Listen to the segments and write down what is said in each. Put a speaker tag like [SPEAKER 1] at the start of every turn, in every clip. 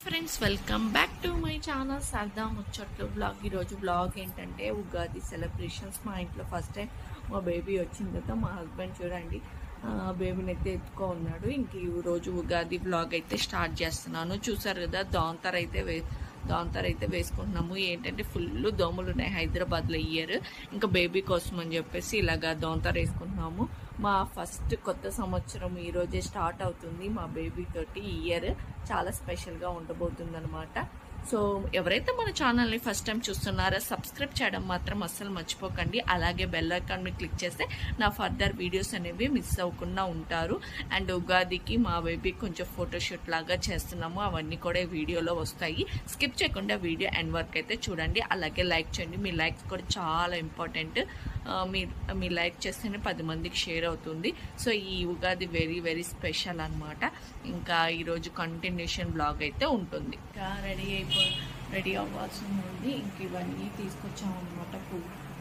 [SPEAKER 1] Friends welcome back to my channel సరదా ముచ్చట్లు blog. ఈరోజు బ్లాగ్ ఏంటంటే ఉగాది సెలబ్రేషన్స్. మా ఇంట్లో ఫస్ట్ టైం మా బేబీ వచ్చిన తర్వాత మా హస్బెండ్ చూడండి బేబీని అయితే ఎత్తుకో ఉన్నాడు. ఇంక ఈరోజు ఉగాది బ్లాగ్ అయితే స్టార్ట్ చేస్తున్నాను. చూసారు కదా దాంతర్ అయితే వేసుకుంటున్నాము. ఏంటంటే ఫుల్ దోమలు ఉన్నాయి హైదరాబాద్లో ఇయర్. ఇంకా బేబీ కోసం అని చెప్పేసి ఇలాగా దాంతర్ వేసుకుంటున్నాము. మా ఫస్ట్ కొత్త సంవత్సరం ఈరోజే స్టార్ట్ అవుతుంది. మా బేబీ తోటి ఇయర్ చాలా స్పెషల్గా ఉండబోతుంది అనమాట. సో ఎవరైతే మన ఛానల్ని ఫస్ట్ టైం చూస్తున్నారో సబ్స్క్రైబ్ చేయడం మాత్రం అస్సలు మర్చిపోకండి. అలాగే బెల్ ఐకాన్ని క్లిక్ చేస్తే నా ఫర్దర్ వీడియోస్ అనేవి మిస్ అవ్వకుండా ఉంటారు. అండ్ ఉగాదికి మా బేబీకి కొంచెం ఫోటోషూట్ లాగా చేస్తున్నాము. అవన్నీ కూడా వీడియోలో వస్తాయి. స్కిప్ చేయకుండా వీడియో ఎండ్ వరకు అయితే చూడండి. అలాగే లైక్ చేయండి. మీ లైక్స్ కూడా చాలా ఇంపార్టెంట్. మీ లైక్ చేస్తేనే 10 మందికి షేర్ అవుతుంది. సో ఈ ఉగాది వెరీ వెరీ స్పెషల్ అనమాట. ఇంకా ఈరోజు కంటిన్యూషన్ బ్లాగ్ అయితే ఉంటుంది. ఇంకా రెడీ అవ్వాల్సి ఉంది. ఇంక ఇవన్నీ తీసుకొచ్చాము అనమాట.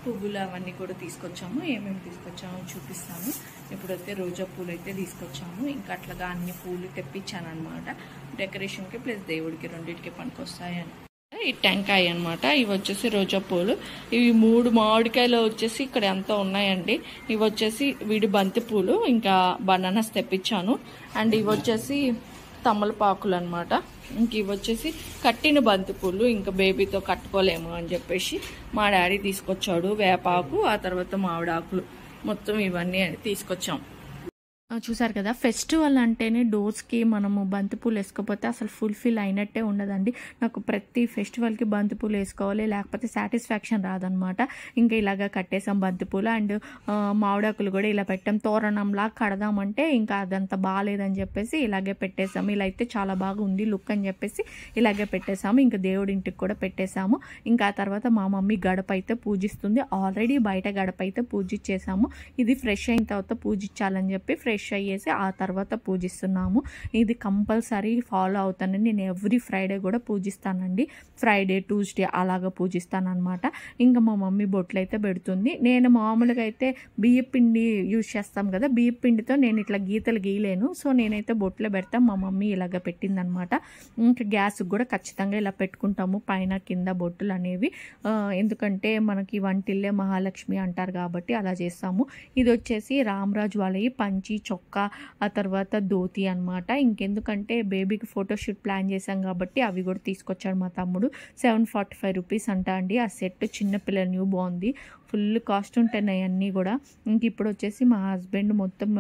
[SPEAKER 1] పువ్వులు అవన్నీ కూడా తీసుకొచ్చాము. ఏమేమి తీసుకొచ్చామో చూపిస్తాము. ఇప్పుడైతే రోజా పూలు అయితే తీసుకొచ్చాము. ఇంకా అట్లాగా అన్ని పూలు తెప్పించాను అనమాట. డెకరేషన్కి ప్లస్ దేవుడికి రెండింటికి పనికొస్తాయని. ఈ టెంకాయ అనమాట. ఇవి వచ్చేసి రోజా పూలు. ఇవి 3 మామిడికాయలు వచ్చేసి ఇక్కడ ఎంత ఉన్నాయండి. ఇవి వచ్చేసి వీడి బంతి పూలు. ఇంకా బనానాస్ తెప్పించాను. అండ్ ఇవి వచ్చేసి తమలపాకులు అనమాట. ఇంక ఇవి వచ్చేసి కట్టిన బంతి పూలు. ఇంకా బేబీతో కట్టుకోలేము అని చెప్పేసి మా డాడీ తీసుకొచ్చాడు. వేపాకు, ఆ తర్వాత మామిడాకులు, మొత్తం ఇవన్నీ తీసుకొచ్చాం. చూసారు కదా, ఫెస్టివల్ అంటేనే డోర్స్కి మనము బంతిపూలు వేసుకోకపోతే అసలు ఫుల్ఫిల్ అయినట్టే ఉండదండి. నాకు ప్రతి ఫెస్టివల్కి బంతిపూలు వేసుకోవాలి, లేకపోతే సాటిస్ఫాక్షన్ రాదనమాట. ఇంకా ఇలాగ కట్టేసాం బంతిపూలు. అండ్ మామిడాకులు కూడా ఇలా పెట్టాం. తోరణంలా కడదామంటే ఇంకా అదంతా బాగాలేదని చెప్పేసి ఇలాగే పెట్టేసాము. ఇలా అయితే చాలా బాగా ఉంది లుక్ అని చెప్పేసి ఇలాగే పెట్టేసాము. ఇంకా దేవుడి ఇంటికి కూడా పెట్టేసాము. ఇంకా ఆ తర్వాత మా మమ్మీ గడప అయితే పూజిస్తుంది. ఆల్రెడీ బయట గడప అయితే పూజించేసాము. ఇది ఫ్రెష్ అయిన తర్వాత పూజించాలని చెప్పి ఫ్రెష్ అయ్యేసి ఆ తర్వాత పూజిస్తున్నాము. ఇది కంపల్సరీ ఫాలో అవుతానండి. నేను ఎవ్రీ ఫ్రైడే కూడా పూజిస్తానండి. ఫ్రైడే, ట్యూస్డే అలాగా పూజిస్తాను అనమాట. ఇంకా మా మమ్మీ బొట్లు అయితే పెడుతుంది. నేను మామూలుగా అయితే బియ్యపిండి యూజ్ చేస్తాం కదా, బియ్యపిండితో నేను ఇట్లా గీతలు గీయలేను. సో నేనైతే బొట్లు పెడతాను. మా మమ్మీ ఇలాగ పెట్టిందనమాట. ఇంకా గ్యాస్కి కూడా ఖచ్చితంగా ఇలా పెట్టుకుంటాము, పైన కింద బొట్టులు అనేవి. ఎందుకంటే మనకి వంటిల్లే మహాలక్ష్మి అంటారు కాబట్టి అలా చేస్తాము. ఇది వచ్చేసి రామరాజు వాళ్ళవి పంచి, చొక్కా, ఆ తర్వాత ధోతి అనమాట. ఇంకెందుకంటే బేబీకి ఫోటోషూట్ ప్లాన్ చేశాం కాబట్టి అవి కూడా తీసుకొచ్చాడు మా తమ్ముడు. 745 రూపీస్ అంట అండి ఆ సెట్. చిన్నపిల్లల న్యూ బాగుంది. ఫుల్ కాస్ట్ ఉంటున్నాయి అన్నీ కూడా. ఇంక ఇప్పుడు వచ్చేసి మా హస్బెండ్ మొత్తం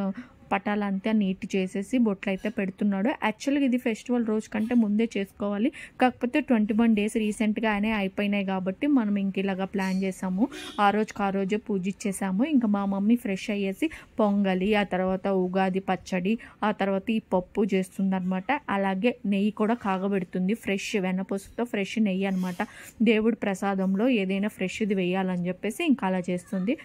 [SPEAKER 1] పటాలంతా నీట్ చేసేసి బొట్లు అయితే పెడుతున్నాడు. యాక్చువల్గా ఇది ఫెస్టివల్ రోజు కంటే ముందే చేసుకోవాలి. కాకపోతే 21 డేస్ రీసెంట్గానే అయిపోయినాయి కాబట్టి మనం ఇంక ఇలాగా ప్లాన్ చేసాము. ఆ రోజే పూజించేసాము. ఇంకా మా మమ్మీ ఫ్రెష్ అయ్యేసి పొంగలి, ఆ తర్వాత ఉగాది పచ్చడి, ఆ తర్వాత ఈ పప్పు చేస్తుందనమాట. అలాగే నెయ్యి కూడా కాగబెడుతుంది. ఫ్రెష్ వెన్నపూసతో ఫ్రెష్ నెయ్యి అనమాట. దేవుడి ప్రసాదంలో ఏదైనా ఫ్రెష్ది వేయాలని చెప్పేసి ఇంకా అలా చేస్తుంది.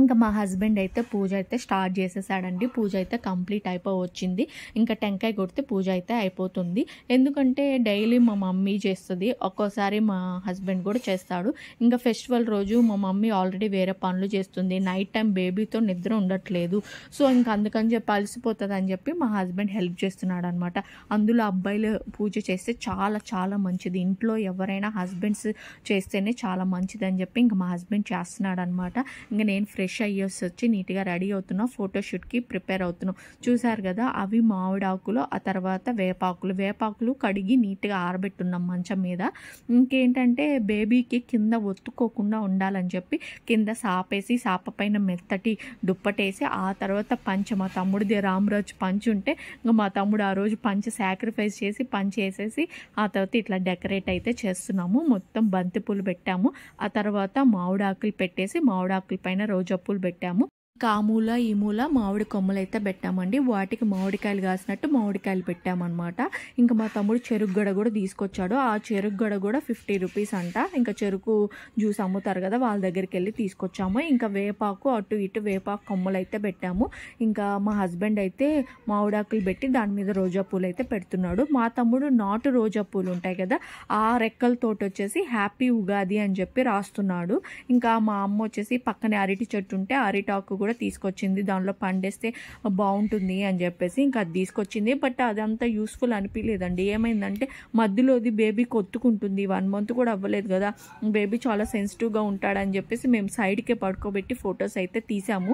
[SPEAKER 1] ఇంకా మా హస్బెండ్ అయితే పూజ అయితే స్టార్ట్ చేసేసాడండి. పూజ అయితే కంప్లీట్ అయిపోవచ్చింది. ఇంకా టెంకాయ కొడితే పూజ అయితే అయిపోతుంది. ఎందుకంటే డైలీ మా మమ్మీ చేస్తుంది, ఒక్కోసారి మా హస్బెండ్ కూడా చేస్తాడు. ఇంకా ఫెస్టివల్ రోజు మా మమ్మీ ఆల్రెడీ వేరే పనులు చేస్తుంది. నైట్ టైం బేబీతో నిద్ర ఉండట్లేదు. సో ఇంకా అందుకని చెప్పి అలసిపోతుంది అని చెప్పి మా హస్బెండ్ హెల్ప్ చేస్తున్నాడు అనమాట. అందులో అబ్బాయిలు పూజ చేస్తే చాలా చాలా మంచిది. ఇంట్లో ఎవరైనా హస్బెండ్స్ చేస్తేనే చాలా మంచిది అని చెప్పి ఇంకా మా హస్బెండ్ చేస్తున్నాడు అనమాట. ఇంకా నేను ఫ్రెష్ అయ్యేసి వచ్చి నీట్గా రెడీ అవుతున్నాం. ఫోటోషూట్కి ప్రిపేర్ అవుతున్నాం. చూసారు కదా, అవి మామిడాకులు, ఆ తర్వాత వేపాకులు కడిగి నీట్గా ఆరబెట్టున్నాం మంచం మీద. ఇంకేంటంటే బేబీకి కింద ఒత్తుకోకుండా ఉండాలని చెప్పి కింద సాపేసి సాప పైన మెత్తటి దుప్పటేసి ఆ తర్వాత పంచ, మా తమ్ముడిది రామరాజు పంచ్ ఉంటే ఇంకా మా తమ్ముడు ఆ రోజు పంచ సాక్రిఫైస్ చేసి పంచ్ వేసేసి ఆ తర్వాత ఇట్లా డెకరేట్ అయితే చేస్తున్నాము. మొత్తం బంతిపూలు పెట్టాము. ఆ తర్వాత మామిడాకులు పెట్టేసి మామిడాకుల పైన రోజా పూలు పెట్టాము. కామూల ఈ మూల మామిడి కొమ్మలు అయితే పెట్టామండి. వాటికి మామిడికాయలు కాసినట్టు మామిడికాయలు పెట్టామన్నమాట. ఇంకా మా తమ్ముడు చెరుకు గడ కూడా తీసుకొచ్చాడు. ఆ చెరుకు గడ కూడా 50 రూపీస్ అంట. ఇంకా చెరుకు జ్యూస్ అమ్ముతారు కదా, వాళ్ళ దగ్గరికి వెళ్ళి తీసుకొచ్చాము. ఇంకా వేపాకు అటు ఇటు వేపాకు కొమ్మలు అయితే పెట్టాము. ఇంకా మా హస్బెండ్ అయితే మామిడాకులు పెట్టి దాని మీద రోజా పూలు అయితే పెడుతున్నాడు. మా తమ్ముడు నాటు రోజా పూలు ఉంటాయి కదా, ఆ రెక్కలతోటి వచ్చేసి హ్యాపీ ఉగాది అని చెప్పి రాస్తున్నాడు. ఇంకా మా అమ్మ వచ్చేసి పక్కనే అరటి చెట్టు ఉంటే అరిటాకు కూడా తీసుకొచ్చింది, దానిలో పండేస్తే బాగుంటుంది అని చెప్పేసి ఇంకా అది తీసుకొచ్చింది. బట్ అదంతా యూస్ఫుల్ అనిపించలేదండి. ఏమైందంటే మధ్యలోది బేబీ కొత్తుకుంటుంది, 1 మంత్ కూడా అవ్వలేదు కదా, బేబీ చాలా సెన్సిటివ్గా ఉంటాడని చెప్పేసి మేము సైడ్కే పడుకోబెట్టి ఫొటోస్ అయితే తీసాము.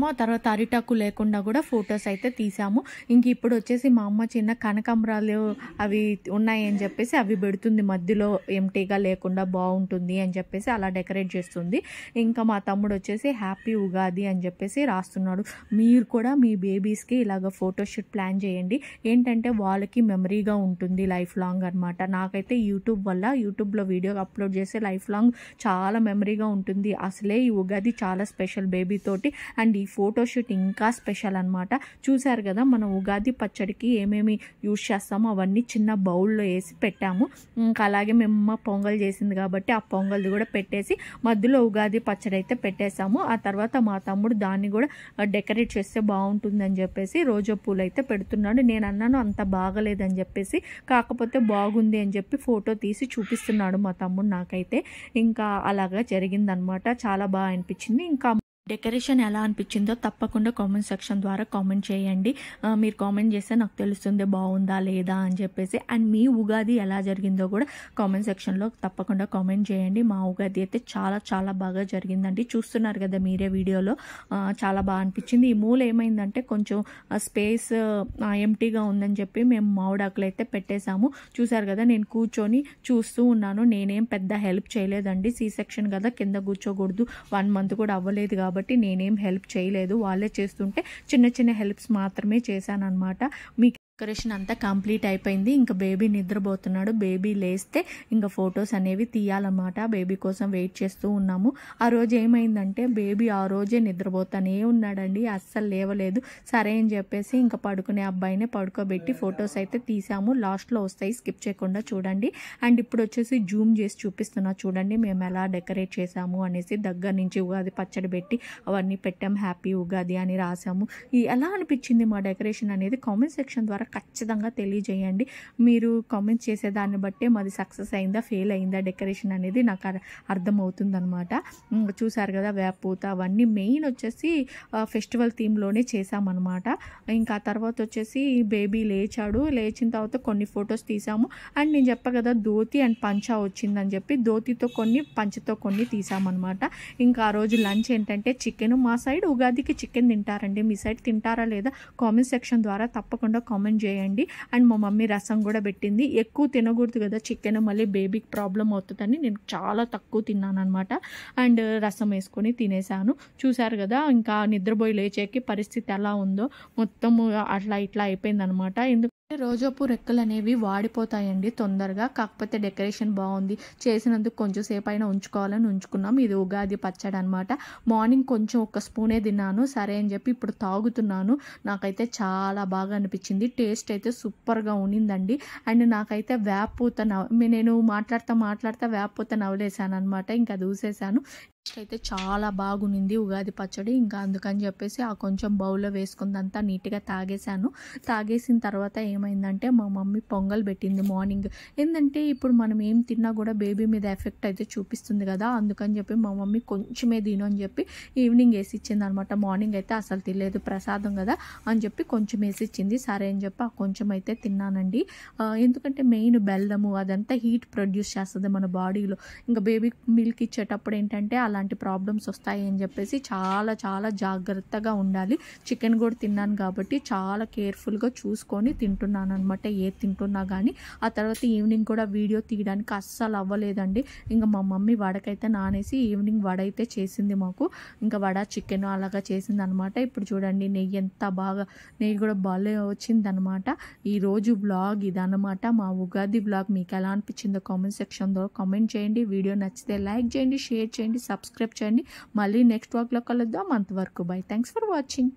[SPEAKER 1] ఆ తర్వాత అరిటాకు లేకుండా కూడా ఫొటోస్ అయితే తీసాము. ఇంక ఇప్పుడు వచ్చేసి మా అమ్మ చిన్న కనకాంబరాలు అవి ఉన్నాయని చెప్పేసి అవి పెడుతుంది, మధ్యలో ఎంటీగా లేకుండా బాగుంటుంది అని చెప్పేసి అలా డెకరేట్ చేస్తుంది. ఇంకా మా తమ్ముడు వచ్చేసి హ్యాపీ ఉగాది అని చెప్పేసి రాస్తున్నాడు. మీరు కూడా మీ బేబీస్కి ఇలాగ ఫోటోషూట్ ప్లాన్ చేయండి, ఏంటంటే వాళ్ళకి మెమరీగా ఉంటుంది లైఫ్ లాంగ్ అనమాట. నాకైతే యూట్యూబ్లో వీడియో అప్లోడ్ చేస్తే లైఫ్ లాంగ్ చాలా మెమరీగా ఉంటుంది. అసలే ఈ ఉగాది చాలా స్పెషల్ బేబీ తోటి, అండ్ ఈ ఫోటోషూట్ ఇంకా స్పెషల్ అనమాట. చూసారు కదా మనం ఉగాది పచ్చడికి ఏమేమి యూజ్ చేస్తామో అవన్నీ చిన్న బౌల్లో వేసి పెట్టాము. ఇంకా అలాగే మేము పొంగల్ చేసింది కాబట్టి ఆ పొంగల్ది కూడా పెట్టేసి మధ్యలో ఉగాది పచ్చడి అయితే పెట్టేసాము. ఆ తర్వాత మా తమ్ముడు దాన్ని కూడా డెకరేట్ చేస్తే బాగుంటుందని చెప్పేసి రోజా పూలు అయితే పెడుతున్నాడు. నేను అన్నాను అంత బాగలేదని చెప్పేసి, కాకపోతే బాగుంది అని చెప్పి ఫోటో తీసి చూపిస్తున్నాడు మా తమ్ముడు నాకైతే. ఇంకా అలాగా జరిగిందనమాట, చాలా బాగా అనిపించింది. ఇంకా డెకరేషన్ ఎలా అనిపించిందో తప్పకుండా కామెంట్ సెక్షన్ ద్వారా కామెంట్ చేయండి. మీరు కామెంట్ చేస్తే నాకు తెలుస్తుంది బాగుందా లేదా అని చెప్పేసి. అండ్ మీ ఉగాది ఎలా జరిగిందో కూడా కామెంట్ సెక్షన్లో తప్పకుండా కామెంట్ చేయండి. మా ఉగాది అయితే చాలా చాలా బాగా జరిగిందండి. చూస్తున్నారు కదా మీరే వీడియోలో, చాలా బాగా అనిపించింది. ఈ మూల ఏమైందంటే కొంచెం స్పేస్ ఎంటీగా ఉందని చెప్పి మేము మామిడాకులు అయితే పెట్టేశాము. చూసారు కదా నేను కూర్చొని చూస్తూ ఉన్నాను, నేనేం పెద్ద హెల్ప్ చేయలేదండి. సి సెక్షన్ కదా, కింద కూర్చోకూడదు, 1 మంత్ కూడా అవ్వలేదు కాబట్టి నేనేం హెల్ప్ చేయలేదు, వాళ్ళే చేస్తుంటే చిన్న చిన్న హెల్ప్స్ మాత్రమే చేశాను అనమాట. మీకు డెకరేషన్ అంతా కంప్లీట్ అయిపోయింది. ఇంకా బేబీ నిద్రపోతున్నాడు. బేబీ లేస్తే ఇంకా ఫొటోస్ అనేవి తీయాలన్నమాట. బేబీ కోసం వెయిట్ చేస్తూ ఉన్నాము. ఆ రోజు ఏమైందంటే బేబీ ఆ రోజే నిద్రపోతానే ఉన్నాడండి, అస్సలు లేవలేదు. సరే అని చెప్పేసి ఇంకా పడుకునే అబ్బాయినే పడుకోబెట్టి ఫొటోస్ అయితే తీసాము. లాస్ట్లో వస్తాయి, స్కిప్ చేయకుండా చూడండి. అండ్ ఇప్పుడు వచ్చేసి జూమ్ చేసి చూపిస్తున్నా చూడండి మేము ఎలా డెకరేట్ చేసాము అనేసి. దగ్గర నుంచి ఉగాది పచ్చడి పెట్టి అవన్నీ పెట్టాం, హ్యాపీ ఉగాది అని రాసాము. ఎలా అనిపించింది మా డెకరేషన్ అనేది కామెంట్ సెక్షన్ ద్వారా ఖచ్చితంగా తెలియజేయండి. మీరు కామెంట్ చేసేదాన్ని బట్టే మాది సక్సెస్ అయిందా ఫెయిల్ అయిందా డెకరేషన్ అనేది నాకు అర్థమవుతుందనమాట. చూసారు కదా వేపూత అవన్నీ మెయిన్ వచ్చేసి ఫెస్టివల్ థీమ్లోనే చేసామన్నమాట. ఇంకా తర్వాత వచ్చేసి బేబీ లేచాడు, లేచిన తర్వాత కొన్ని ఫొటోస్ తీసాము. అండ్ నేను చెప్పా కదా ధోతి అండ్ పంచా వచ్చిందని చెప్పి, ధోతితో కొన్ని పంచతో కొన్ని తీసామన్నమాట. ఇంకా ఆ రోజు లంచ్ ఏంటంటే చికెన్. మా సైడ్ ఉగాదికి చికెన్ తింటారండి, మీ సైడ్ తింటారా లేదా కామెంట్ సెక్షన్ ద్వారా తప్పకుండా కామెంట్ చేయండి. అండ్ మా మమ్మీ రసం కూడా పెట్టింది. ఎక్కువ తినకూడదు కదా చికెన్, మళ్ళీ బేబీకి ప్రాబ్లం అవుతుందని నేను చాలా తక్కువ తిన్నాను అనమాట. అండ్ రసం వేసుకొని తినేసాను. చూసారు కదా ఇంకా నిద్రపోయి లేచేకి పరిస్థితి ఎలా ఉందో, మొత్తం అట్లా ఇట్లా అయిపోయింది అనమాట. ఎందుకంటే రోజాపు రెక్కలు అనేవి వాడిపోతాయండి తొందరగా. కాకపోతే డెకరేషన్ బాగుంది, చేసినందుకు కొంచెం సేపు అయినా ఉంచుకోవాలని ఉంచుకున్నాం. ఇది ఉగాది పచ్చడి అనమాట. మార్నింగ్ కొంచెం ఒక స్పూనే తిన్నాను, సరే అని చెప్పి ఇప్పుడు తాగుతున్నాను. నాకైతే చాలా బాగా అనిపించింది, టేస్ట్ అయితే సూపర్గా ఉనిందండి. అండ్ నాకైతే వేపూత నేను మాట్లాడుతా వేపూత నవలేసాను అనమాట. ఇంకా అది ఊసేసాను. అయితే చాలా బాగునింది ఉగాది పచ్చడి. ఇంకా అందుకని చెప్పేసి ఆ కొంచెం బౌల్లో వేసుకుందంతా నీట్గా తాగేశాను. తాగేసిన తర్వాత ఏమైందంటే మా మమ్మీ పొంగల్ పెట్టింది మార్నింగ్. ఏంటంటే ఇప్పుడు మనం ఏం తిన్నా కూడా బేబీ మీద ఎఫెక్ట్ అయితే చూపిస్తుంది కదా, అందుకని చెప్పి మా మమ్మీ కొంచెమే తిను అని చెప్పి ఈవినింగ్ వేసి ఇచ్చింది అనమాట. మార్నింగ్ అయితే అసలు తినలేదు, ప్రసాదం కదా అని చెప్పి కొంచెం వేసి ఇచ్చింది. సరే అని చెప్పి ఆ కొంచెం అయితే తిన్నానండి. ఎందుకంటే మెయిన్ బెల్లము అదంతా హీట్ ప్రొడ్యూస్ చేస్తుంది మన బాడీలో. ఇంకా బేబీ మిల్క్ ఇచ్చేటప్పుడు ఏంటంటే అలాంటి ప్రాబ్లమ్స్ వస్తాయి అని చెప్పేసి చాలా చాలా జాగ్రత్తగా ఉండాలి. చికెన్ కూడా తిన్నాను కాబట్టి చాలా కేర్ఫుల్గా చూసుకొని తింటున్నాను అనమాట, ఏది తింటున్నా కానీ. ఆ తర్వాత ఈవినింగ్ కూడా వీడియో తీయడానికి అస్సలు అవ్వలేదండి. ఇంకా మా మమ్మీ వడకైతే నానేసి ఈవినింగ్ వడ అయితే చేసింది మాకు. ఇంకా వడ చికెన్ అలాగా చేసింది అనమాట. ఇప్పుడు చూడండి నెయ్యి ఎంత బాగా, నెయ్యి కూడా భలే వచ్చిందనమాట. ఈరోజు వ్లాగ్ ఇదనమాట, మా ఉగాది వ్లాగ్. మీకు ఎలా అనిపించిందో కామెంట్ సెక్షన్లో కామెంట్ చేయండి. వీడియో నచ్చితే లైక్ చేయండి, షేర్ చేయండి, సబ్స్క్రైబ్ చేయండి. మళ్ళీ నెక్స్ట్ వ్లాగ్లో కలుద్దాం. అంతవరకు బై, థ్యాంక్స్ ఫర్ వాచింగ్.